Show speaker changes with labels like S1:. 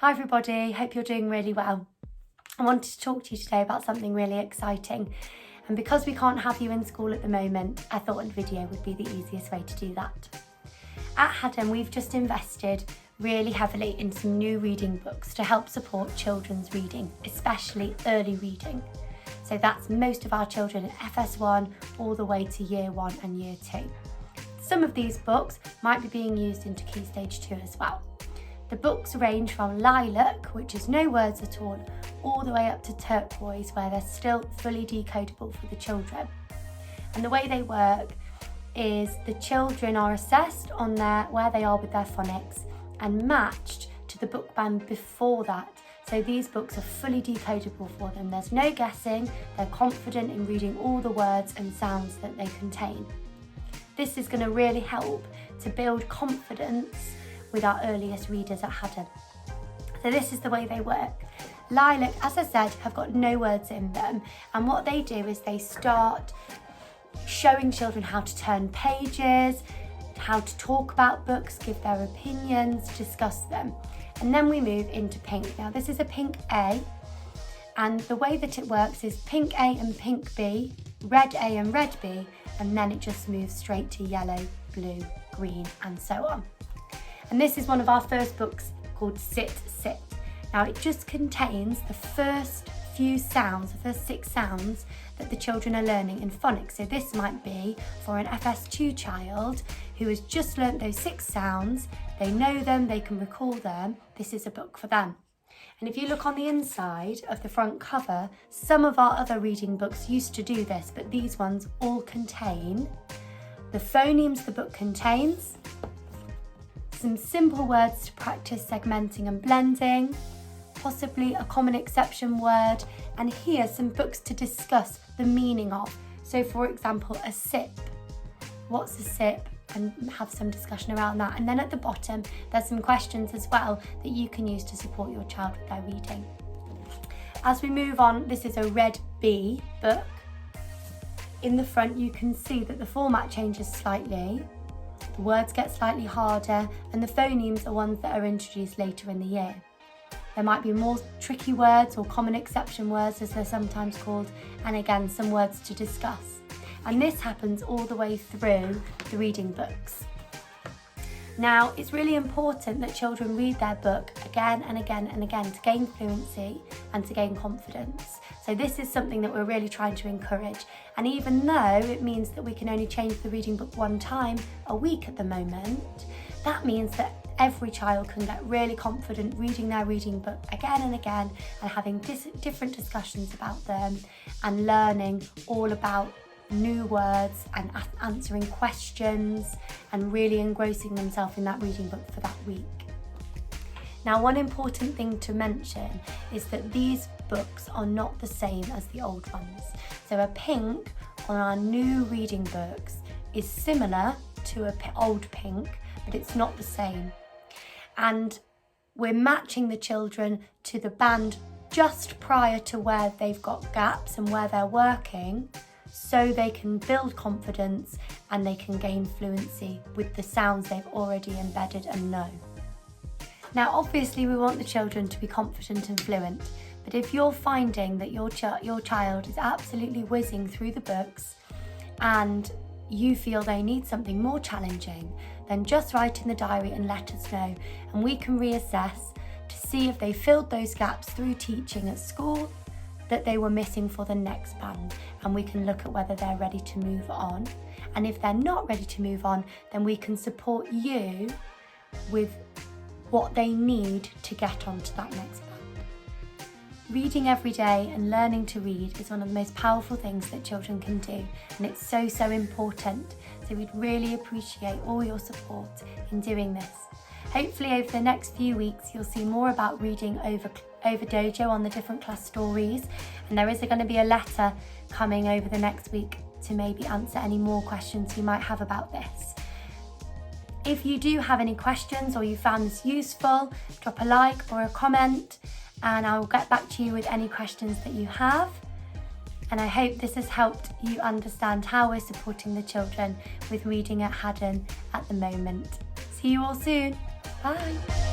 S1: Hi everybody, hope you're doing really well. I wanted to talk to you today about something really exciting, and because we can't have you in school at the moment, I thought a video would be the easiest way to do that. At Haddon, we've just invested really heavily in some new reading books to help support children's reading, especially early reading. So that's most of our children at FS1 all the way to Year 1 and Year 2. Some of these books might be being used into Key Stage 2 as well. The books range from Lilac, which is no words at all the way up to Turquoise, where they're still fully decodable for the children. And the way they work is the children are assessed on where they are with their phonics and matched to the book band before that. So these books are fully decodable for them. There's no guessing, they're confident in reading all the words and sounds that they contain. This is going to really help to build confidence with our earliest readers at Haddon. So this is the way they work. Lilac, as I said, have got no words in them, and what they do is they start showing children how to turn pages, how to talk about books, give their opinions, discuss them. And then we move into Pink. Now this is a Pink A, and the way that it works is Pink A and Pink B, Red A and Red B, and then it just moves straight to Yellow, Blue, Green, and so on. And this is one of our first books called Sit, Sit. Now it just contains the first few sounds, the first 6 sounds that the children are learning in phonics. So this might be for an FS2 child who has just learnt those 6 sounds, they know them, they can recall them. This is a book for them. And if you look on the inside of the front cover, some of our other reading books used to do this, but these ones all contain the phonemes the book contains, some simple words to practice segmenting and blending, possibly a common exception word, and here some books to discuss the meaning of. So for example, a sip. What's a sip? And have some discussion around that. And then at the bottom, there's some questions as well that you can use to support your child with their reading. As we move on, this is a Red B book. In the front, you can see that the format changes slightly. The words get slightly harder, and the phonemes are ones that are introduced later in the year. There might be more tricky words or common exception words, as they're sometimes called, and again, some words to discuss. And this happens all the way through the reading books. Now, it's really important that children read their book again and again and again to gain fluency and to gain confidence. So this is something that we're really trying to encourage. And even though it means that we can only change the reading book one time a week at the moment, that means that every child can get really confident reading their reading book again and again and having different discussions about them and learning all about new words and answering questions and really engrossing themselves in that reading book for that week. Now, one important thing to mention is that these books are not the same as the old ones. So a Pink on our new reading books is similar to an old Pink, but it's not the same. And we're matching the children to the band just prior to where they've got gaps and where they're working, so they can build confidence and they can gain fluency with the sounds they've already embedded and know. Now, obviously we want the children to be confident and fluent, but if you're finding that your child is absolutely whizzing through the books and you feel they need something more challenging, then just write in the diary and let us know, and we can reassess to see if they filled those gaps through teaching at school that they were missing for the next band, and we can look at whether they're ready to move on. And if they're not ready to move on, then we can support you with what they need to get onto that next band. Reading every day and learning to read is one of the most powerful things that children can do, and it's so important. So we'd really appreciate all your support in doing this. Hopefully over the next few weeks you'll see more about reading over Dojo on the different class stories, and there is going to be a letter coming over the next week to maybe answer any more questions you might have about this. If you do have any questions or you found this useful, drop a like or a comment and I will get back to you with any questions that you have. And I hope this has helped you understand how we're supporting the children with reading at Haddon at the moment. See you all soon. Bye.